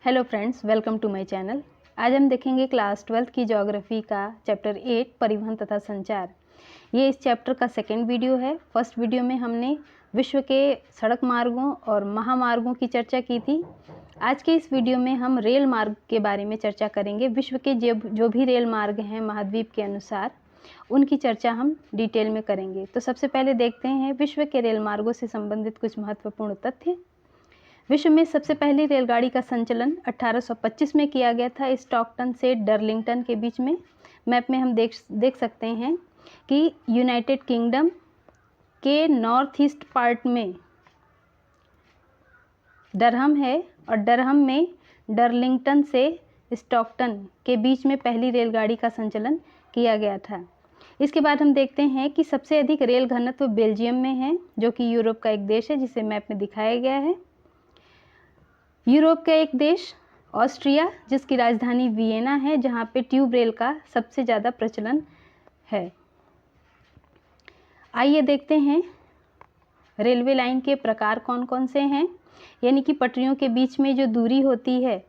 Hello friends, welcome to my channel. आज हम देखेंगे क्लास 12th की ज्योग्राफी का चैप्टर 8 परिवहन तथा संचार। ये इस चैप्टर का सेकेंड वीडियो है। फर्स्ट वीडियो में हमने विश्व के सड़क मार्गों और महामार्गों की चर्चा की थी। आज के इस वीडियो में हम रेल मार्ग के बारे में चर्चा करेंगे। विश्व के जो भी रेल मार्ग हैं महाद्वीप के अनुसार, उनकी चर्चा हम डिटेल में करेंगे। तो सबसे पहले देखते हैं विश्व के रेल मार्गों से संबंधित कुछ महत्वपूर्ण तथ्य। विश्व में सबसे पहली रेलगाड़ी का संचालन 1825 में किया गया था, स्टॉकटन से डर्लिंगटन के बीच में। मैप में हम देख सकते हैं कि यूनाइटेड किंगडम के नॉर्थ ईस्ट पार्ट में डरहम है और डरहम में डर्लिंगटन से स्टॉकटन के बीच में पहली रेलगाड़ी का संचालन किया गया था। इसके बाद हम देखते हैं कि सबसे अधिक रेल घनत्व बेल्जियम में है, जो कि यूरोप का एक देश है, जिसे मैप में दिखाया गया है। यूरोप का एक देश ऑस्ट्रिया, जिसकी राजधानी वियना है, जहाँ पे ट्यूब रेल का सबसे ज़्यादा प्रचलन है। आइए देखते हैं रेलवे लाइन के प्रकार कौन कौन से हैं, यानी कि पटरियों के बीच में जो दूरी होती है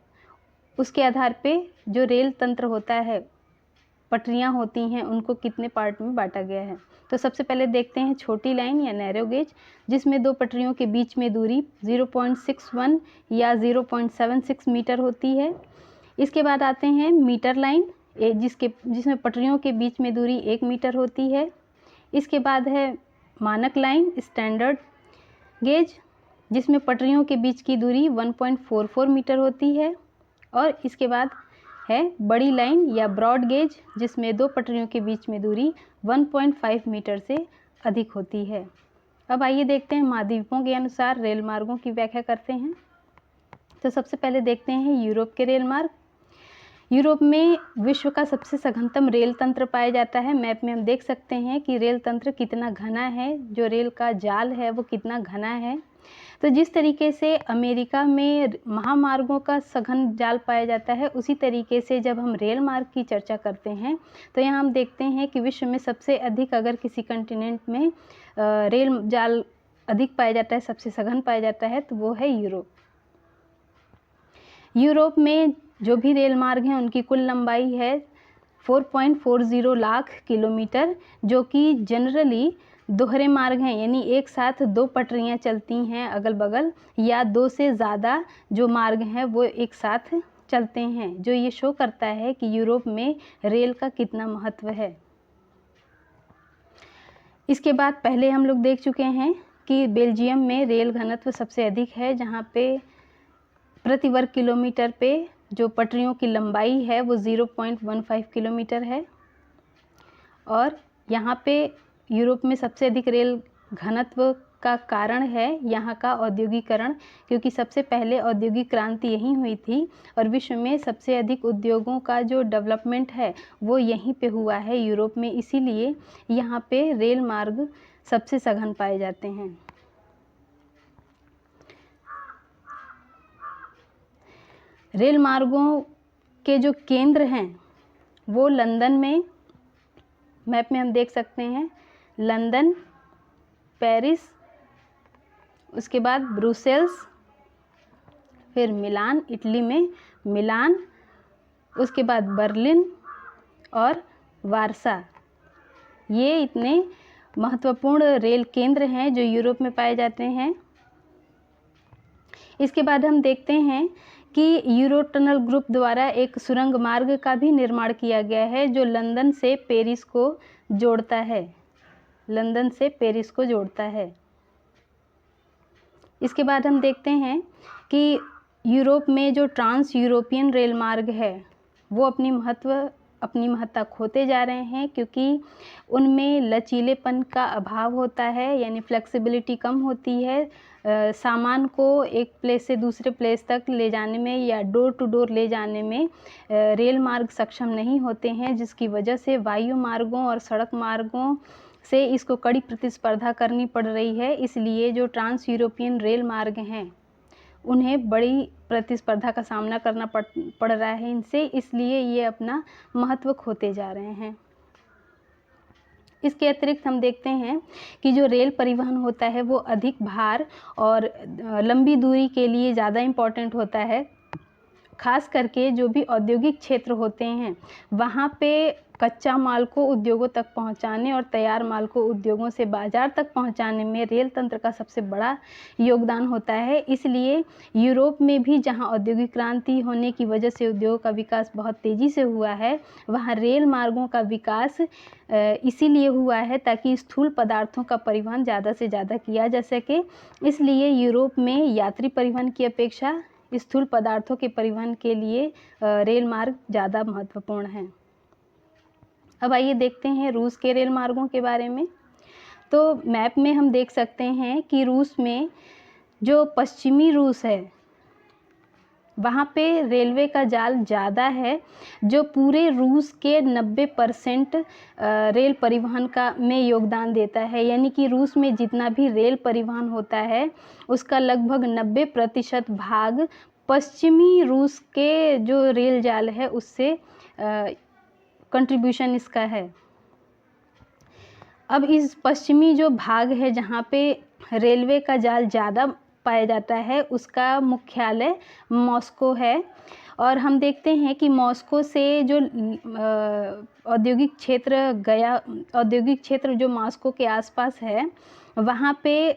उसके आधार पे जो रेल तंत्र होता है, पटरियाँ होती हैं, उनको कितने पार्ट में बांटा गया है। तो सबसे पहले देखते हैं छोटी लाइन या नैरो गेज, जिसमें दो पटरियों के बीच में दूरी 0.61 या 0.76 मीटर होती है। इसके बाद आते हैं मीटर लाइन, जिसमें पटरियों के बीच में दूरी 1 मीटर होती है। इसके बाद है मानक लाइन स्टैंडर्ड गेज, जिसमें पटरियों के बीच की दूरी 1.44 मीटर होती है। और इसके बाद है बड़ी लाइन या ब्रॉड गेज, जिसमें दो पटरियों के बीच में दूरी 1.5 मीटर से अधिक होती है। अब आइए देखते हैं महाद्वीपों के अनुसार रेल मार्गों की व्याख्या करते हैं। तो सबसे पहले देखते हैं यूरोप के रेल मार्ग। यूरोप में विश्व का सबसे सघनतम रेल तंत्र पाया जाता है। मैप में हम देख सकते हैं कि रेल तंत्र कितना घना है, जो रेल का जाल है वो कितना घना है। तो जिस तरीके से अमेरिका में महामार्गों का सघन जाल पाया जाता है, उसी तरीके से जब हम रेल मार्ग की चर्चा करते हैं तो यहाँ हम देखते हैं कि विश्व में सबसे अधिक, अगर किसी कंटिनेंट में रेल जाल अधिक पाया जाता है, सबसे सघन पाया जाता है, तो वो है यूरोप। यूरोप में जो भी रेल मार्ग हैं उनकी कुल लंबाई है 4.40 लाख किलोमीटर, जो कि जनरली दोहरे मार्ग हैं, यानी एक साथ दो पटरियां चलती हैं अगल बगल, या दो से ज़्यादा जो मार्ग हैं वो एक साथ चलते हैं, जो ये शो करता है कि यूरोप में रेल का कितना महत्व है। इसके बाद पहले हम लोग देख चुके हैं कि बेल्जियम में रेल घनत्व सबसे अधिक है, जहाँ पे प्रति वर्ग किलोमीटर पे जो पटरियों की लंबाई है वो 0.15 किलोमीटर है। और यहाँ पे यूरोप में सबसे अधिक रेल घनत्व का कारण है यहाँ का औद्योगिकरण, क्योंकि सबसे पहले औद्योगिक क्रांति यहीं हुई थी और विश्व में सबसे अधिक उद्योगों का जो डेवलपमेंट है वो यहीं पे हुआ है यूरोप में। इसीलिए यहाँ पे रेल मार्ग सबसे सघन पाए जाते हैं। रेल मार्गों के जो केंद्र हैं वो लंदन में, मैप में हम देख सकते हैं लंदन, पेरिस, उसके बाद ब्रुसेल्स, फिर मिलान, इटली में मिलान, उसके बाद बर्लिन और वारसा। ये इतने महत्वपूर्ण रेल केंद्र हैं जो यूरोप में पाए जाते हैं। इसके बाद हम देखते हैं कि यूरो टनल ग्रुप द्वारा एक सुरंग मार्ग का भी निर्माण किया गया है, जो लंदन से पेरिस को जोड़ता है, लंदन से पेरिस को जोड़ता है। इसके बाद हम देखते हैं कि यूरोप में जो ट्रांस यूरोपियन रेल मार्ग है वो अपनी महत्ता खोते जा रहे हैं, क्योंकि उनमें लचीलेपन का अभाव होता है, यानी फ्लेक्सिबिलिटी कम होती है। सामान को एक प्लेस से दूसरे प्लेस तक ले जाने में या डोर टू डोर ले जाने में रेल मार्ग सक्षम नहीं होते हैं, जिसकी वजह से वायु मार्गों और सड़क मार्गों से इसको कड़ी प्रतिस्पर्धा करनी पड़ रही है। इसलिए जो ट्रांस यूरोपियन रेल मार्ग हैं उन्हें बड़ी प्रतिस्पर्धा का सामना करना पड़ रहा है इनसे, इसलिए ये अपना महत्व खोते जा रहे हैं। इसके अतिरिक्त हम देखते हैं कि जो रेल परिवहन होता है वो अधिक भार और लंबी दूरी के लिए ज़्यादा इम्पॉर्टेंट होता है, खास करके जो भी औद्योगिक क्षेत्र होते हैं वहाँ पे कच्चा माल को उद्योगों तक पहुँचाने और तैयार माल को उद्योगों से बाज़ार तक पहुँचाने में रेल तंत्र का सबसे बड़ा योगदान होता है। इसलिए यूरोप में भी जहाँ औद्योगिक क्रांति होने की वजह से उद्योगों का विकास बहुत तेज़ी से हुआ है, वहाँ रेल मार्गों का विकास इसीलिए हुआ है ताकि स्थूल पदार्थों का परिवहन ज़्यादा से ज़्यादा किया जा सके। इसलिए यूरोप में यात्री परिवहन की अपेक्षा स्थूल पदार्थों के परिवहन के लिए रेल मार्ग ज़्यादा महत्वपूर्ण हैं। अब आइए देखते हैं रूस के रेल मार्गों के बारे में। तो मैप में हम देख सकते हैं कि रूस में जो पश्चिमी रूस है वहाँ पे रेलवे का जाल ज़्यादा है, जो पूरे रूस के 90% रेल परिवहन का में योगदान देता है। यानी कि रूस में जितना भी रेल परिवहन होता है उसका लगभग 90% भाग पश्चिमी रूस के जो रेल जाल है उससे कंट्रीब्यूशन इसका है। अब इस पश्चिमी जो भाग है जहाँ पे रेलवे का जाल ज़्यादा पाया जाता है उसका मुख्यालय मॉस्को है। और हम देखते हैं कि मॉस्को से जो औद्योगिक क्षेत्र जो मॉस्को के आसपास है वहाँ पे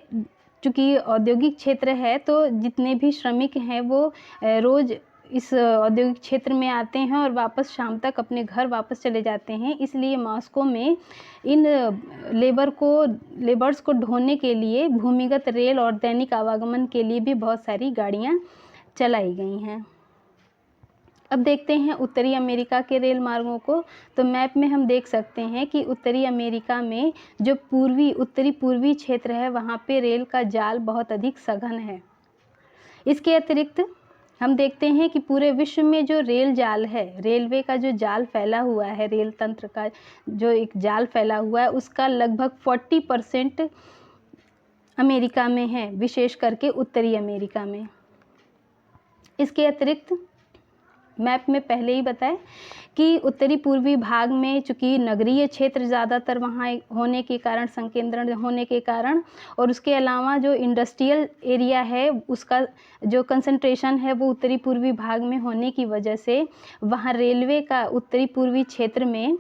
चूँकि औद्योगिक क्षेत्र है तो जितने भी श्रमिक हैं वो रोज़ इस औद्योगिक क्षेत्र में आते हैं और वापस शाम तक अपने घर वापस चले जाते हैं। इसलिए मॉस्को में इन लेबर्स को ढोने के लिए भूमिगत रेल और दैनिक आवागमन के लिए भी बहुत सारी गाड़ियां चलाई गई हैं। अब देखते हैं उत्तरी अमेरिका के रेल मार्गों को। तो मैप में हम देख सकते हैं कि उत्तरी अमेरिका में जो उत्तरी पूर्वी क्षेत्र है वहाँ पे रेल का जाल बहुत अधिक सघन है। इसके अतिरिक्त हम देखते हैं कि पूरे विश्व में जो रेल जाल है, रेलवे का जो जाल फैला हुआ है, रेल तंत्र का जो एक जाल फैला हुआ है उसका लगभग 40% अमेरिका में है, विशेष करके उत्तरी अमेरिका में। इसके अतिरिक्त मैप में पहले ही बताया कि उत्तरी पूर्वी भाग में चूँकि नगरीय क्षेत्र ज़्यादातर वहाँ होने के कारण, संकेंद्रण होने के कारण, और उसके अलावा जो इंडस्ट्रियल एरिया है उसका जो कंसंट्रेशन है वो उत्तरी पूर्वी भाग में होने की वजह से वहाँ रेलवे का उत्तरी पूर्वी क्षेत्र में,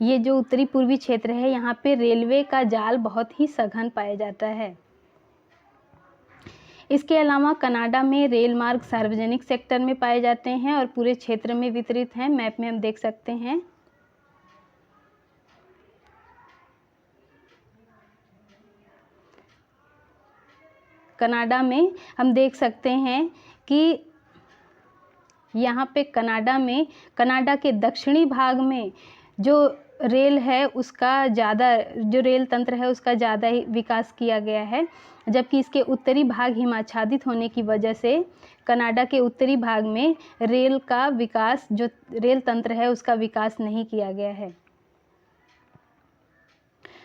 ये जो उत्तरी पूर्वी क्षेत्र है यहाँ पे रेलवे का जाल बहुत ही सघन पाया जाता है। इसके अलावा कनाडा में रेल मार्ग सार्वजनिक सेक्टर में पाए जाते हैं और पूरे क्षेत्र में वितरित हैं। मैप में हम देख सकते हैं। कनाडा में हम देख सकते हैं कि यहाँ पे कनाडा के दक्षिणी भाग में जो रेल है उसका ज़्यादा, जो रेल तंत्र है उसका ज़्यादा ही विकास किया गया है, जबकि इसके उत्तरी भाग हिमाच्छादित होने की वजह से कनाडा के उत्तरी भाग में रेल का विकास, जो रेल तंत्र है उसका विकास नहीं किया गया है।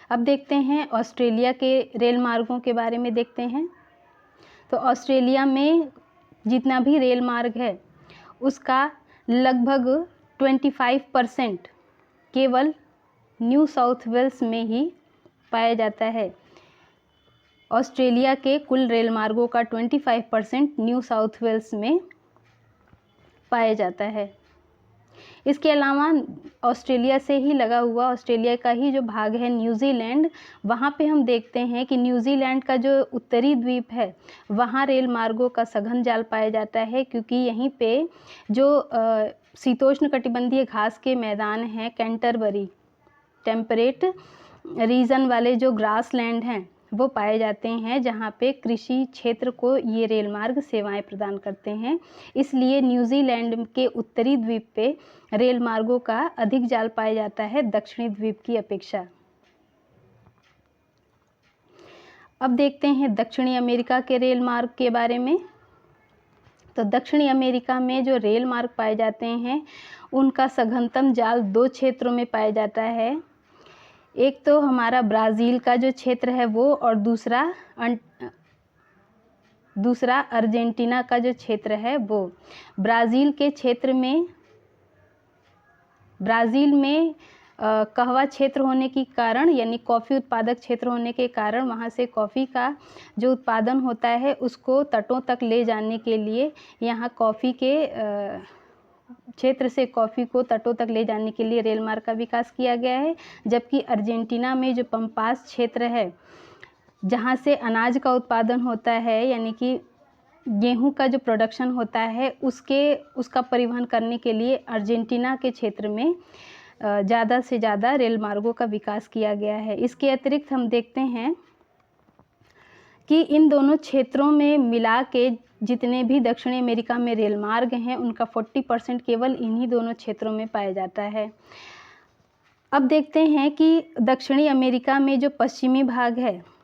अब देखते हैं ऑस्ट्रेलिया के रेल मार्गों के बारे में देखते हैं। तो ऑस्ट्रेलिया में जितना भी रेल मार्ग है उसका लगभग 25% केवल न्यू साउथ वेल्स में ही पाया जाता है। ऑस्ट्रेलिया के कुल रेल मार्गों का 25% न्यू साउथ वेल्स में पाया जाता है। इसके अलावा ऑस्ट्रेलिया से ही लगा हुआ ऑस्ट्रेलिया का ही जो भाग है न्यूजीलैंड, वहाँ पे हम देखते हैं कि न्यूजीलैंड का जो उत्तरी द्वीप है वहाँ रेल मार्गों का सघन जाल पाया जाता है, क्योंकि यहीं पे जो शीतोष्ण कटिबंधीय घास के मैदान हैं, कैंटरबरी टेम्परेट रीजन वाले जो ग्रास लैंड हैं वो पाए जाते हैं, जहाँ पे कृषि क्षेत्र को ये रेल मार्ग सेवाएं प्रदान करते हैं। इसलिए न्यूजीलैंड के उत्तरी द्वीप पे रेल मार्गों का अधिक जाल पाया जाता है दक्षिणी द्वीप की अपेक्षा। अब देखते हैं दक्षिणी अमेरिका के रेल मार्ग के बारे में। तो दक्षिणी अमेरिका में जो रेल मार्ग पाए जाते हैं उनका सघनतम जाल 2 क्षेत्रों में पाया जाता है। एक तो हमारा ब्राज़ील का जो क्षेत्र है वो, और दूसरा अर्जेंटीना का जो क्षेत्र है वो। ब्राज़ील में कहवा क्षेत्र होने के कारण, यानी कॉफ़ी उत्पादक क्षेत्र होने के कारण वहाँ से कॉफ़ी का जो उत्पादन होता है उसको तटों तक ले जाने के लिए यहाँ कॉफ़ी के क्षेत्र से कॉफ़ी को तटों तक ले जाने के लिए रेल मार्ग का विकास किया गया है। जबकि अर्जेंटीना में जो पंपास क्षेत्र है, जहाँ से अनाज का उत्पादन होता है, यानी कि गेहूं का जो प्रोडक्शन होता है उसका परिवहन करने के लिए अर्जेंटीना के क्षेत्र में ज़्यादा से ज़्यादा रेल मार्गों का विकास किया गया है। इसके अतिरिक्त हम देखते हैं कि इन दोनों क्षेत्रों में मिला के जितने भी दक्षिणी अमेरिका में रेल मार्ग हैं उनका 40% केवल इन्हीं दोनों क्षेत्रों में पाया जाता है। अब देखते हैं कि दक्षिणी अमेरिका में जो पश्चिमी भाग है,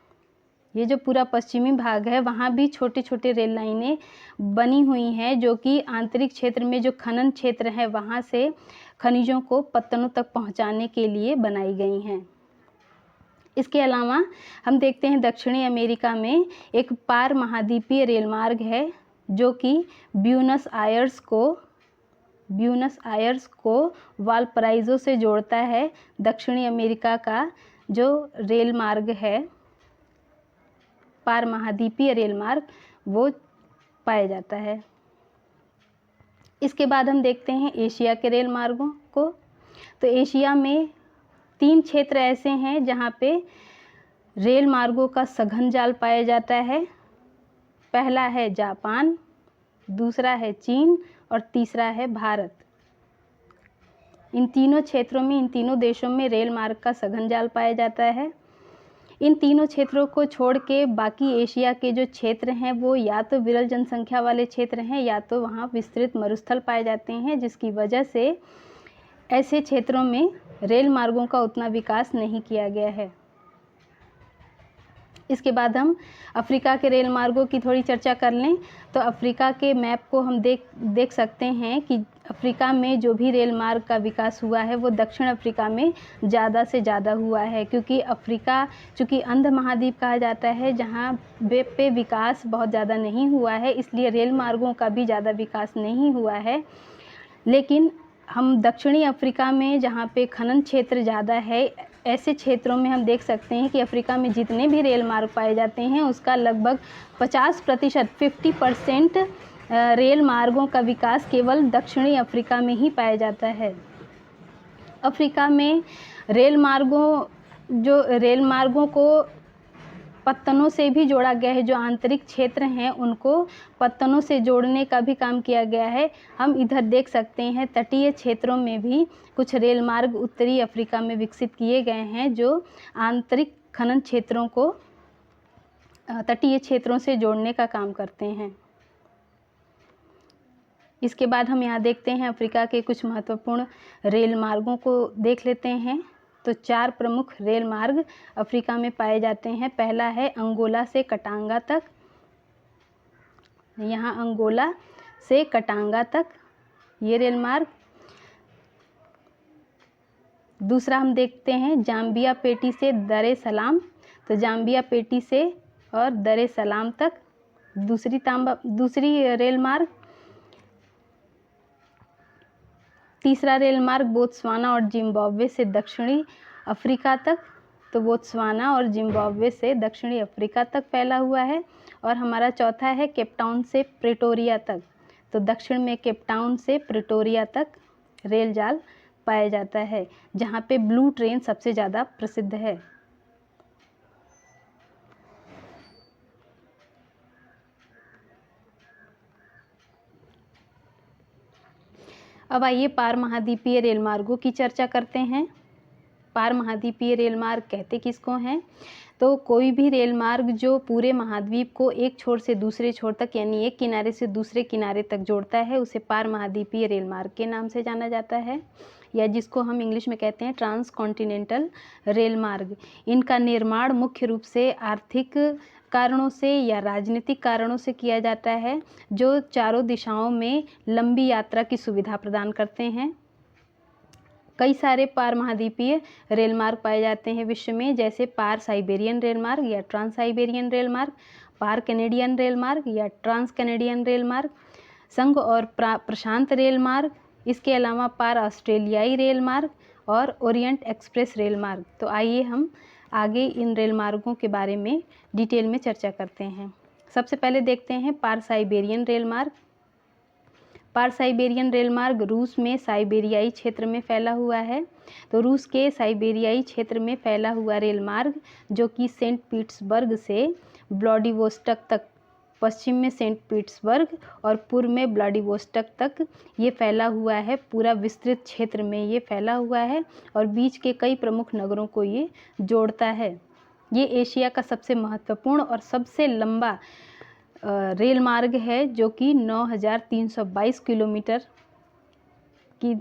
ये जो पूरा पश्चिमी भाग है, वहाँ भी छोटे छोटे रेल लाइनें बनी हुई हैं जो कि आंतरिक क्षेत्र में जो खनन क्षेत्र है वहाँ से खनिजों को पत्तनों तक पहुँचाने के लिए बनाई गई हैं। इसके अलावा हम देखते हैं दक्षिणी अमेरिका में एक पार महाद्वीपीय रेल मार्ग है जो कि ब्यूनस आयर्स को वालपराइजो से जोड़ता है। दक्षिणी अमेरिका का जो रेल मार्ग है, पार महाद्वीपीय रेल मार्ग, वो पाया जाता है। इसके बाद हम देखते हैं एशिया के रेल मार्गों को। तो एशिया में 3 क्षेत्र ऐसे हैं जहाँ पे रेल मार्गों का सघन जाल पाया जाता है। पहला है जापान, दूसरा है चीन और तीसरा है भारत। इन तीनों क्षेत्रों में, इन तीनों देशों में रेल मार्ग का सघन जाल पाया जाता है। इन तीनों क्षेत्रों को छोड़ के बाकी एशिया के जो क्षेत्र हैं वो या तो विरल जनसंख्या वाले क्षेत्र हैं या तो वहाँ विस्तृत मरुस्थल पाए जाते हैं, जिसकी वजह से ऐसे क्षेत्रों में रेल मार्गों का उतना विकास नहीं किया गया है। इसके बाद हम अफ्रीका के रेल मार्गों की थोड़ी चर्चा कर लें। तो अफ्रीका के मैप को हम देख सकते हैं कि अफ्रीका में जो भी रेल मार्ग का विकास हुआ है वो दक्षिण अफ्रीका में ज़्यादा से ज़्यादा हुआ है, क्योंकि अफ्रीका चूँकि अंध महाद्वीप कहा जाता है, जहाँ पे विकास बहुत ज़्यादा नहीं हुआ है, इसलिए रेल मार्गों का भी ज़्यादा विकास नहीं हुआ है। लेकिन हम दक्षिणी अफ्रीका में जहाँ पे खनन क्षेत्र ज़्यादा है, ऐसे क्षेत्रों में हम देख सकते हैं कि अफ्रीका में जितने भी रेल मार्ग पाए जाते हैं उसका लगभग 50% 50% रेल मार्गों का विकास केवल दक्षिणी अफ्रीका में ही पाया जाता है। अफ्रीका में रेल मार्गों को पत्तनों से भी जोड़ा गया है। जो आंतरिक क्षेत्र हैं उनको पत्तनों से जोड़ने का भी काम किया गया है। हम इधर देख सकते हैं तटीय क्षेत्रों में भी कुछ रेल मार्ग उत्तरी अफ्रीका में विकसित किए गए हैं जो आंतरिक खनन क्षेत्रों को तटीय क्षेत्रों से जोड़ने का काम करते हैं। इसके बाद हम यहाँ देखते हैं अफ्रीका के कुछ महत्वपूर्ण रेल मार्गों को देख लेते हैं। तो 4 प्रमुख रेल मार्ग अफ्रीका में पाए जाते हैं। पहला है अंगोला से कटांगा तक, यहाँ अंगोला से कटांगा तक ये रेल मार्ग। दूसरा हम देखते हैं जाम्बिया पेटी से दर ए सलाम, तो जाम्बिया पेटी से और दर ए सलाम तक दूसरी रेल मार्ग। तीसरा रेल मार्ग बोत्सवाना और जिम्बाब्वे से दक्षिणी अफ्रीका तक, तो बोत्सवाना और जिम्बाब्वे से दक्षिणी अफ्रीका तक फैला हुआ है। और हमारा चौथा है केपटाउन से प्रेटोरिया तक, तो दक्षिण में केपटाउन से प्रेटोरिया तक रेल जाल पाया जाता है, जहाँ पे ब्लू ट्रेन सबसे ज़्यादा प्रसिद्ध है। अब आइए पार महाद्वीपीय रेल मार्गों की चर्चा करते हैं। पार महाद्वीपीय रेल मार्ग कहते किसको हैं? तो कोई भी रेल मार्ग जो पूरे महाद्वीप को एक छोर से दूसरे छोर तक, यानी एक किनारे से दूसरे किनारे तक जोड़ता है, उसे पार महाद्वीपीय रेल मार्ग के नाम से जाना जाता है, या जिसको हम इंग्लिश में कहते हैं ट्रांस कॉन्टिनेंटल रेल मार्ग। इनका निर्माण मुख्य रूप से आर्थिक कारणों से या राजनीतिक कारणों से किया जाता है, जो चारों दिशाओं में लंबी यात्रा की सुविधा प्रदान करते हैं। कई सारे पार महाद्वीपीय रेल मार्ग पाए जाते हैं विश्व में, जैसे पार साइबेरियन रेल मार्ग या ट्रांस साइबेरियन रेल मार्ग, पार कैनेडियन रेल मार्ग या ट्रांस कैनेडियन रेल मार्ग, संघ और प्रशांत रेल मार्ग। इसके अलावा पार ऑस्ट्रेलियाई रेल मार्ग और ओरिएंट एक्सप्रेस रेल मार्ग। तो आइए हम आगे इन रेल मार्गों के बारे में डिटेल में चर्चा करते हैं। सबसे पहले देखते हैं पार साइबेरियन रेल मार्ग। पार साइबेरियन रेल मार्ग रूस में साइबेरियाई क्षेत्र में फैला हुआ है। तो रूस के साइबेरियाई क्षेत्र में फैला हुआ रेल मार्ग जो कि सेंट पीटर्सबर्ग से व्लादिवोस्टोक तक, पश्चिम में सेंट पीटर्सबर्ग और पूर्व में व्लादिवोस्टोक तक ये फैला हुआ है। पूरा विस्तृत क्षेत्र में ये फैला हुआ है और बीच के कई प्रमुख नगरों को ये जोड़ता है। ये एशिया का सबसे महत्वपूर्ण और सबसे लंबा रेल मार्ग है जो कि 9,322 किलोमीटर की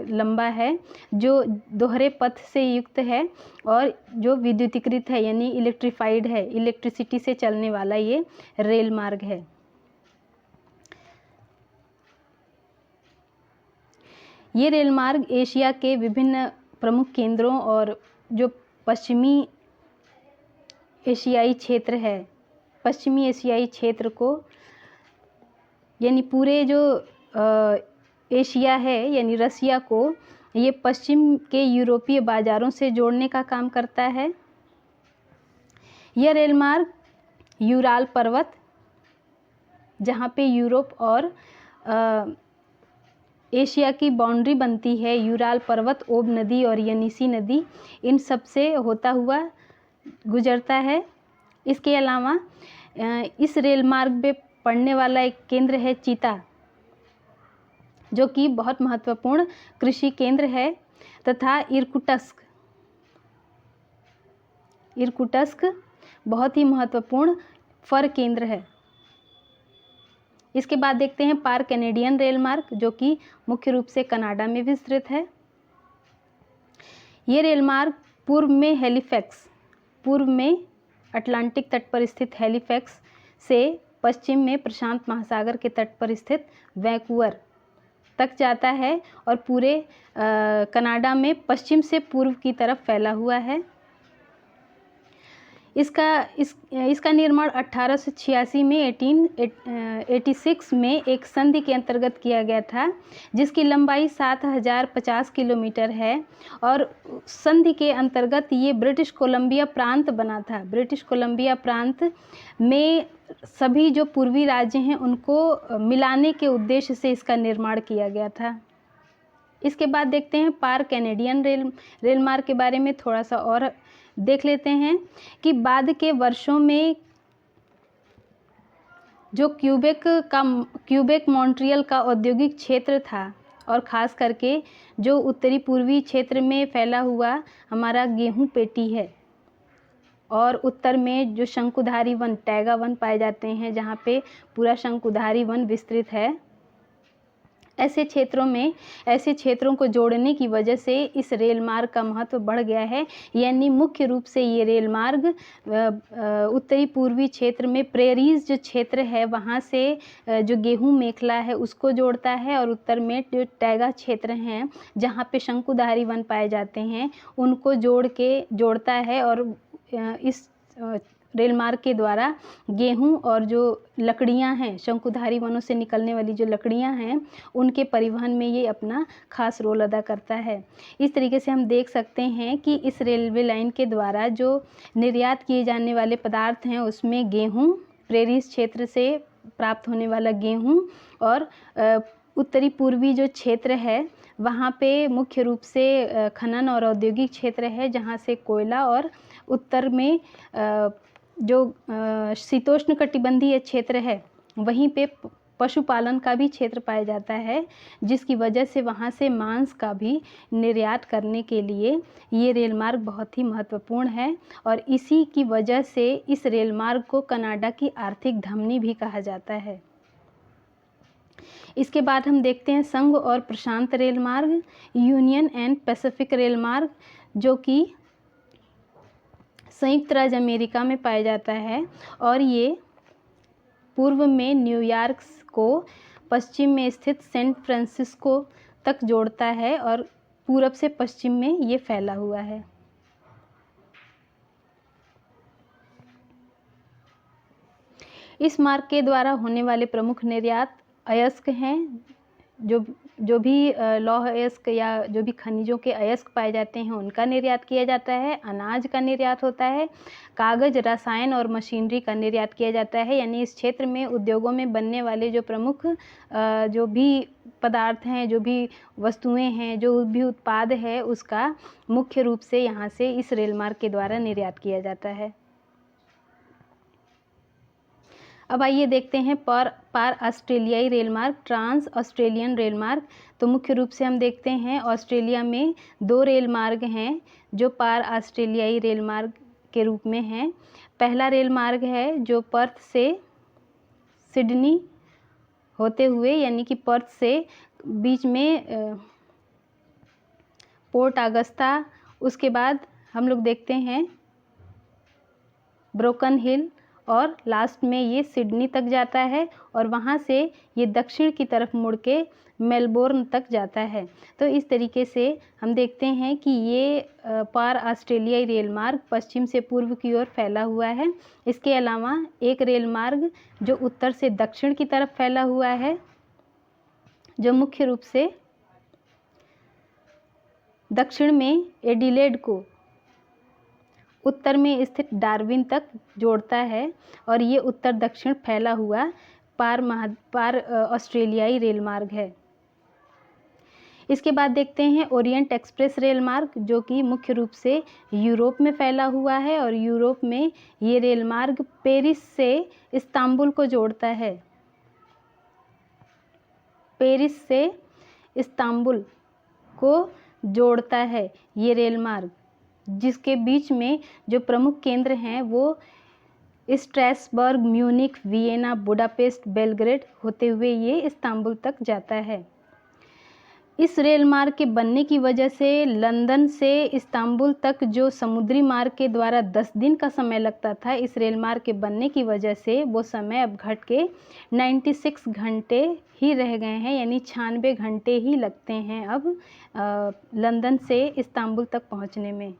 लंबा है, जो दोहरे पथ से युक्त है और जो विद्युतीकृत है यानी इलेक्ट्रिफाइड है, इलेक्ट्रिसिटी से चलने वाला ये रेल मार्ग है। ये रेल मार्ग एशिया के विभिन्न प्रमुख केंद्रों और जो पश्चिमी एशियाई क्षेत्र है, पश्चिमी एशियाई क्षेत्र को यानी पूरे जो एशिया है यानी रसिया को ये पश्चिम के यूरोपीय बाज़ारों से जोड़ने का काम करता है। यह रेल मार्ग यूराल पर्वत, जहाँ पे यूरोप और एशिया की बाउंड्री बनती है, यूराल पर्वत, ओब नदी और यनीसी नदी, इन सब से होता हुआ गुजरता है। इसके अलावा इस रेल मार्ग पे पड़ने वाला एक केंद्र है चीता, जो कि बहुत महत्वपूर्ण कृषि केंद्र है, तथा इरकुटस्क बहुत ही महत्वपूर्ण फर केंद्र है। इसके बाद देखते हैं पार कैनेडियन रेल मार्ग जो कि मुख्य रूप से कनाडा में विस्तृत है। ये रेल मार्ग पूर्व में हैलिफैक्स, पूर्व में अटलांटिक तट पर स्थित हैलिफैक्स से पश्चिम में प्रशांत महासागर के तट पर स्थित वैंकूवर तक जाता है और पूरे कनाडा में पश्चिम से पूर्व की तरफ फैला हुआ है। इसका निर्माण 1886 में 1886 में एक संधि के अंतर्गत किया गया था, जिसकी लंबाई 7,050 किलोमीटर है और संधि के अंतर्गत ये ब्रिटिश कोलंबिया प्रांत बना था। ब्रिटिश कोलंबिया प्रांत में सभी जो पूर्वी राज्य हैं उनको मिलाने के उद्देश्य से इसका निर्माण किया गया था। इसके बाद देखते हैं पार कैनेडियन रेल मार्ग के बारे में थोड़ा सा और देख लेते हैं कि बाद के वर्षों में जो क्यूबेक मॉन्ट्रियल का औद्योगिक क्षेत्र था और ख़ास करके जो उत्तरी पूर्वी क्षेत्र में फैला हुआ हमारा गेहूं पेटी है और उत्तर में जो शंकुधारी वन, टैगा वन पाए जाते हैं, जहाँ पे पूरा शंकुधारी वन विस्तृत है, ऐसे क्षेत्रों को जोड़ने की वजह से इस रेल मार्ग का महत्व बढ़ गया है। यानी मुख्य रूप से ये रेल मार्ग उत्तरी पूर्वी क्षेत्र में प्रेरीज जो क्षेत्र है वहाँ से जो गेहूं मेखला है उसको जोड़ता है और उत्तर में जो टैगा क्षेत्र हैं जहाँ पे शंकुधारी वन पाए जाते हैं उनको जोड़ता है और इस रेल मार्ग के द्वारा गेहूं और जो लकड़ियां हैं, शंकुधारी वनों से निकलने वाली जो लकड़ियां हैं, उनके परिवहन में ये अपना खास रोल अदा करता है। इस तरीके से हम देख सकते हैं कि इस रेलवे लाइन के द्वारा जो निर्यात किए जाने वाले पदार्थ हैं उसमें गेहूं, प्रेरीज क्षेत्र से प्राप्त होने वाला गेहूं और उत्तरी पूर्वी जो क्षेत्र है वहाँ पे मुख्य रूप से खनन और औद्योगिक क्षेत्र है, जहाँ से कोयला, और उत्तर में जो शीतोष्ण कटिबंधीय क्षेत्र है वहीं पे पशुपालन का भी क्षेत्र पाया जाता है, जिसकी वजह से वहाँ से मांस का भी निर्यात करने के लिए ये रेल मार्ग बहुत ही महत्वपूर्ण है और इसी की वजह से इस रेल मार्ग को कनाडा की आर्थिक धमनी भी कहा जाता है। इसके बाद हम देखते हैं संघ और प्रशांत रेल मार्ग, यूनियन एंड पैसिफिक रेल मार्ग, जो कि संयुक्त राज्य अमेरिका में पाया जाता है और ये पूर्व में न्यूयॉर्क को पश्चिम में स्थित सेंट फ्रांसिस्को तक जोड़ता है और पूरब से पश्चिम में ये फैला हुआ है। इस मार्ग के द्वारा होने वाले प्रमुख निर्यात अयस्क हैं, जो भी लौह अयस्क या जो भी खनिजों के अयस्क पाए जाते हैं उनका निर्यात किया जाता है। अनाज का निर्यात होता है। कागज़, रसायन और मशीनरी का निर्यात किया जाता है। यानी इस क्षेत्र में उद्योगों में बनने वाले जो प्रमुख जो भी पदार्थ हैं, जो भी वस्तुएं हैं, जो भी उत्पाद है, उसका मुख्य रूप से यहाँ से इस रेल मार्ग के द्वारा निर्यात किया जाता है। अब आइए देखते हैं पार ऑस्ट्रेलियाई रेल मार्ग, ट्रांस ऑस्ट्रेलियन रेल मार्ग। तो मुख्य रूप से हम देखते हैं ऑस्ट्रेलिया में 2 रेल मार्ग हैं जो पार ऑस्ट्रेलियाई रेल मार्ग के रूप में हैं। पहला रेल मार्ग है जो पर्थ से सिडनी होते हुए, यानी कि पर्थ से बीच में पोर्ट ऑगस्टा, उसके बाद हम लोग देखते हैं ब्रोकन हिल और लास्ट में ये सिडनी तक जाता है और वहाँ से ये दक्षिण की तरफ मुड़ के मेलबोर्न तक जाता है। तो इस तरीके से हम देखते हैं कि ये पार ऑस्ट्रेलियाई रेल मार्ग पश्चिम से पूर्व की ओर फैला हुआ है। इसके अलावा एक रेल मार्ग जो उत्तर से दक्षिण की तरफ फैला हुआ है, जो मुख्य रूप से दक्षिण में एडिलेड को उत्तर में स्थित डार्विन तक जोड़ता है और ये उत्तर दक्षिण फैला हुआ पार ऑस्ट्रेलियाई रेल मार्ग है। इसके बाद देखते हैं ओरिएंट एक्सप्रेस रेल मार्ग, जो कि मुख्य रूप से यूरोप में फैला हुआ है और यूरोप में ये रेल मार्ग पेरिस से इस्तांबुल को जोड़ता है। पेरिस से इस्तांबुल को जोड़ता है ये रेल मार्ग, जिसके बीच में जो प्रमुख केंद्र हैं वो Strasberg, Munich, Vienna, Budapest, Belgrade होते हुए ये इस्तांबुल तक जाता है। इस रेल मार्ग के बनने की वजह से लंदन से इस्तांबुल तक जो समुद्री मार्ग के द्वारा 10 दिन का समय लगता था, इस रेल मार्ग के बनने की वजह से वो समय अब घट के 96 घंटे ही रह गए हैं, यानी 96 घंटे ही लगते हैं अब लंदन से इस्तांबुल तक पहुंचने में।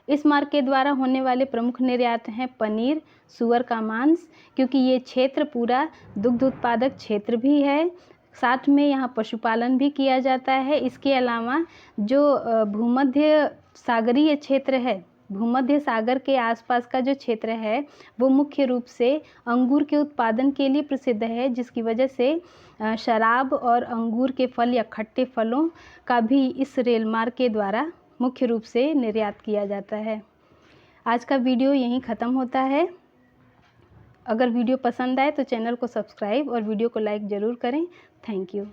इस मार्ग के द्वारा होने वाले प्रमुख निर्यात हैं पनीर, सूअर का मांस, क्योंकि ये क्षेत्र पूरा दुग्ध उत्पादक क्षेत्र भी है, साथ में यहाँ पशुपालन भी किया जाता है। इसके अलावा जो भूमध्य सागरीय क्षेत्र है, भूमध्य सागर के आसपास का जो क्षेत्र है वो मुख्य रूप से अंगूर के उत्पादन के लिए प्रसिद्ध है, जिसकी वजह से शराब और अंगूर के फल या खट्टे फलों का भी इस रेल मार्ग के द्वारा मुख्य रूप से निर्यात किया जाता है। आज का वीडियो यहीं ख़त्म होता है। अगर वीडियो पसंद आए तो चैनल को सब्सक्राइब और वीडियो को लाइक ज़रूर करें। Thank you.